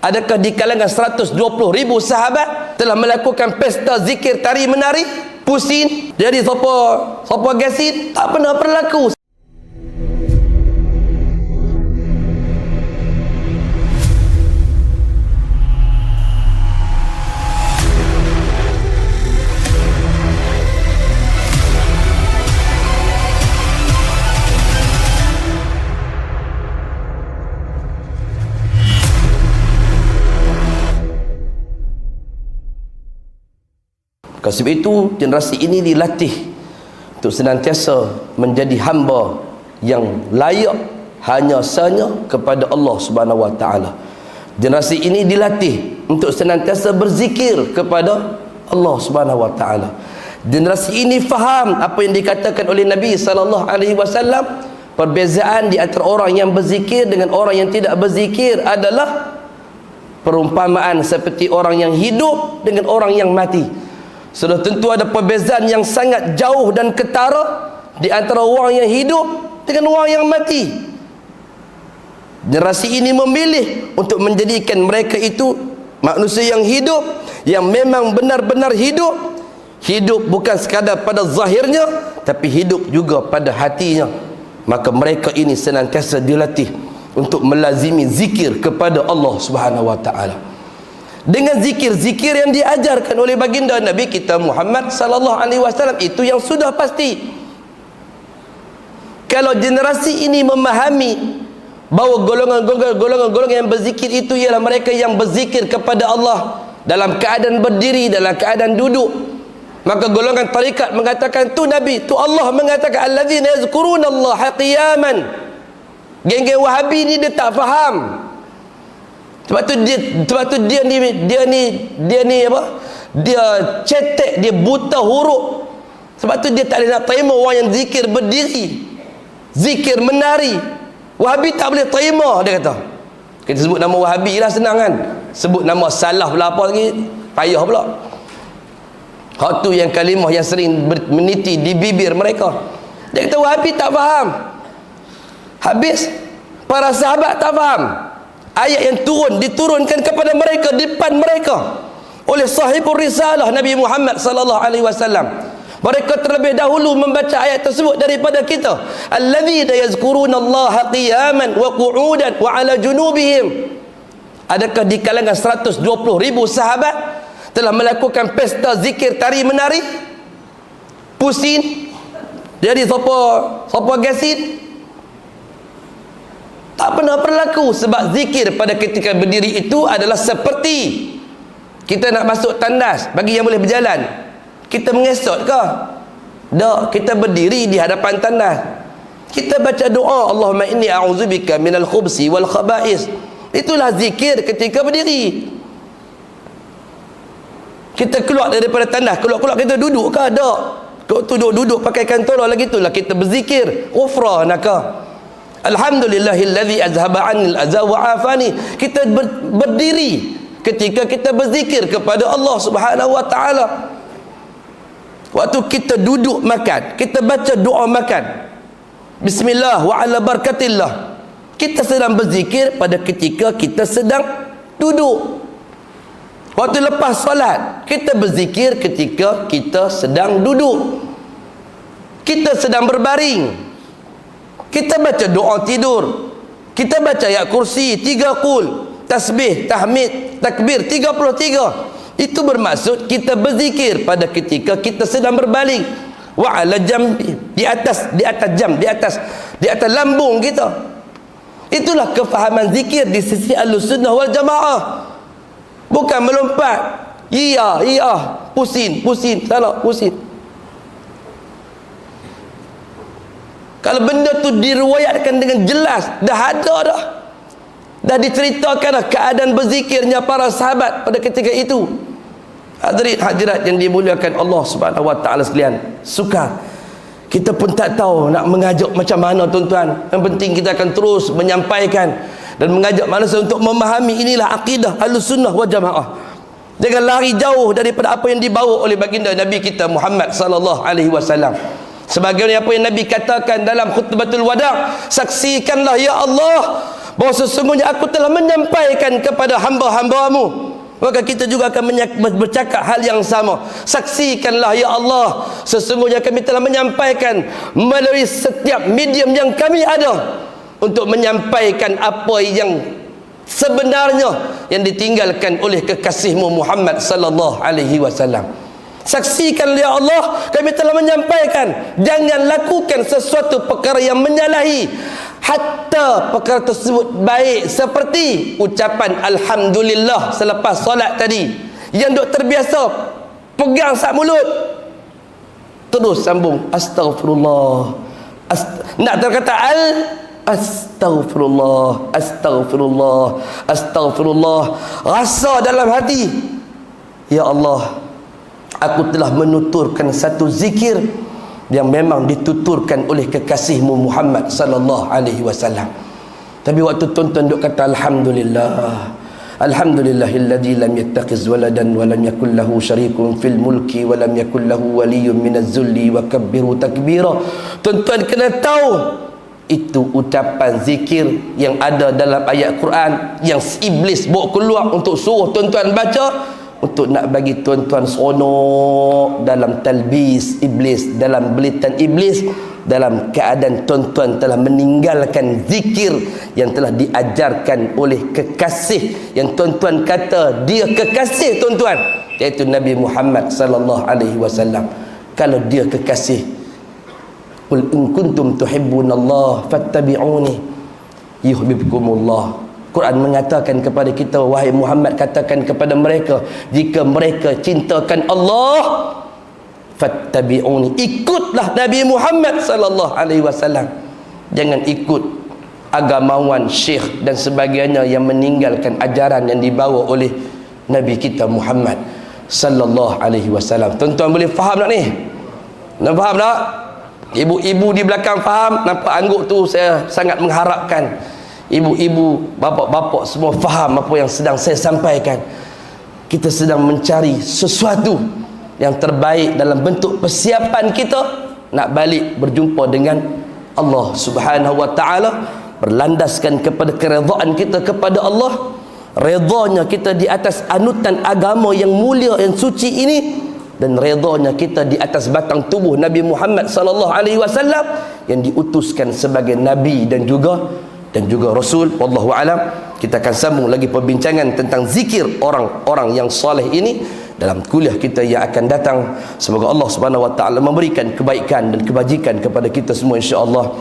Adakah di kalangan 120 ribu sahabat telah melakukan pesta zikir, tari menari, pusing, jadi sopo gasin? Tak pernah berlaku. Oleh sebab itu, generasi ini dilatih untuk senantiasa menjadi hamba yang layak hanya sanya kepada Allah Subhanahu wa taala. Generasi ini dilatih untuk senantiasa berzikir kepada Allah Subhanahu wa taala. Generasi ini faham apa yang dikatakan oleh Nabi sallallahu alaihi wasallam, perbezaan di antara orang yang berzikir dengan orang yang tidak berzikir adalah perumpamaan seperti orang yang hidup dengan orang yang mati. Sudah tentu ada perbezaan yang sangat jauh dan ketara di antara orang yang hidup dengan orang yang mati. Generasi ini memilih untuk menjadikan mereka itu manusia yang hidup, yang memang benar-benar hidup. Hidup bukan sekadar pada zahirnya, tapi hidup juga pada hatinya. Maka mereka ini senantiasa dilatih untuk melazimi zikir kepada Allah Subhanahu wa taala. Dengan zikir-zikir yang diajarkan oleh baginda Nabi kita Muhammad sallallahu alaihi wasallam, itu yang sudah pasti. Kalau generasi ini memahami bahawa golongan yang berzikir itu ialah mereka yang berzikir kepada Allah dalam keadaan berdiri, dalam keadaan duduk, maka golongan tarikat mengatakan tu Nabi, tu Allah mengatakan allazina yazkurunallaha qiyaman. Geng-geng Wahabi ni dia tak faham. Sebab tu dia ni apa? Dia cetek, dia buta huruf. Sebab tu dia tak boleh nak terima orang yang zikir berdiri, zikir menari. Wahabi tak boleh terima, dia kata. Kita sebut nama Wahabi lah senang kan. Sebut nama Salaf pula apa lagi payah pula. Hak tu yang kalimah yang sering meniti di bibir mereka. Dia kata Wahabi tak faham. Habis para sahabat tak faham. Ayat yang diturunkan kepada mereka, depan mereka oleh sahibul risalah Nabi Muhammad sallallahu alaihi wasallam. Mereka terlebih dahulu membaca ayat tersebut daripada kita. Alladzina yazkurunallaha qiyaman wa qu'udan wa 'ala junubihim. Adakah di kalangan 120 ribu sahabat telah melakukan pesta zikir, tari menari, pusing, jadi sopo gasin? Tak pernah berlaku. Sebab zikir pada ketika berdiri itu adalah seperti kita nak masuk tandas bagi yang boleh berjalan. Kita mengesot ke? Tak, kita berdiri di hadapan tandas. Kita baca doa, Allahumma inni a'udzubika minal khubsi wal khaba'is. Itulah zikir ketika berdiri. Kita keluar daripada tandas, keluar kita duduk ke? Tak. Kalau duduk pakai kantoro lagi itulah kita berzikir. Ghufranaka. Alhamdulillahillazi azhaba 'anil adza wa 'afani. Kita berdiri ketika kita berzikir kepada Allah Subhanahu wa taala. Waktu kita duduk makan, kita baca doa makan, bismillah wa 'ala barakatillah. Kita sedang berzikir pada ketika kita sedang duduk. Waktu lepas solat, kita berzikir ketika kita sedang duduk. Kita sedang berbaring, kita baca doa tidur, kita baca ayat kursi 3 qul, tasbih, tahmid, takbir 33. Itu bermaksud kita berzikir pada ketika kita sedang berbaring. Wa 'ala jambi, di atas lambung kita. Itulah kefahaman zikir di sisi Ahlussunnah wal Jamaah. Bukan melompat, iya, pusing, salah, pusing. Kalau benda tu diriwayatkan dengan jelas, dah ada dah. Dah diceritakan dah keadaan berzikirnya para sahabat pada ketika itu. Hadirin hadirat yang dimuliakan Allah Subhanahu wa taala sekalian. Sukar. Kita pun tak tahu nak mengajak macam mana tuan-tuan. Yang penting kita akan terus menyampaikan dan mengajak manusia untuk memahami inilah akidah Ahlussunnah wal Jamaah. Jangan lari jauh daripada apa yang dibawa oleh baginda Nabi kita Muhammad sallallahu alaihi wasallam. Sebagaimana apa yang Nabi katakan dalam khutbatul wada', saksikanlah ya Allah bahawa sesungguhnya aku telah menyampaikan kepada hamba-hambamu, maka kita juga akan bercakap hal yang sama. Saksikanlah ya Allah, sesungguhnya kami telah menyampaikan melalui setiap medium yang kami ada untuk menyampaikan apa yang sebenarnya yang ditinggalkan oleh kekasihmu Muhammad sallallahu alaihi wasallam. Saksikanlah ya Allah, kami telah menyampaikan, jangan lakukan sesuatu perkara yang menyalahi, hatta perkara tersebut baik, seperti ucapan alhamdulillah selepas solat tadi, yang duk terbiasa pegang sak mulut, terus sambung astagfirullah, nak terkata astagfirullah, astagfirullah, astagfirullah, rasa dalam hati, ya Allah, aku telah menuturkan satu zikir yang memang dituturkan oleh kekasihmu Muhammad sallallahu alaihi wasallam. Tapi waktu tonton duk kata alhamdulillah, alhamdulillahilladzi lam yattakhiz waladan wa lam yakul lahu syarikun fil mulki wa lam yakul lahu waliyyun minaz zulli wa kabbiru takbira. Tuan-tuan kena tahu, itu ucapan zikir yang ada dalam ayat Quran yang iblis bawa keluar untuk suruh tuan-tuan baca, untuk nak bagi tuan-tuan seronok dalam talbis iblis, dalam belitan iblis, dalam keadaan tuan-tuan telah meninggalkan zikir yang telah diajarkan oleh kekasih yang tuan-tuan kata dia kekasih tuan-tuan, iaitu Nabi Muhammad sallallahu alaihi wasallam. Kalau dia kekasih, qul in kuntum tuhibbunallah fattabi'uni yuhibbukumullah. Quran mengatakan kepada kita, wahai Muhammad, katakan kepada mereka, jika mereka cintakan Allah, fattabi'uni, ikutlah Nabi Muhammad sallallahu alaihi wasallam. Jangan ikut agamawan, syekh dan sebagainya yang meninggalkan ajaran yang dibawa oleh Nabi kita Muhammad sallallahu alaihi wasallam. Tuan-tuan boleh faham tak ni? Nak faham tak? Ibu-ibu di belakang faham? Nampak angguk tu, saya sangat mengharapkan ibu-ibu, bapa-bapa semua faham apa yang sedang saya sampaikan. Kita sedang mencari sesuatu yang terbaik dalam bentuk persiapan kita nak balik berjumpa dengan Allah Subhanahu wa taala, berlandaskan kepada keredaan kita kepada Allah, redanya kita di atas anutan agama yang mulia yang suci ini, dan redanya kita di atas batang tubuh Nabi Muhammad sallallahu alaihi wasallam yang diutuskan sebagai nabi dan juga Rasul. Wallahu alam. Kita akan sambung lagi perbincangan tentang zikir orang-orang yang soleh ini dalam kuliah kita yang akan datang. Semoga Allah Subhanahu wa taala memberikan kebaikan dan kebajikan kepada kita semua insya-Allah.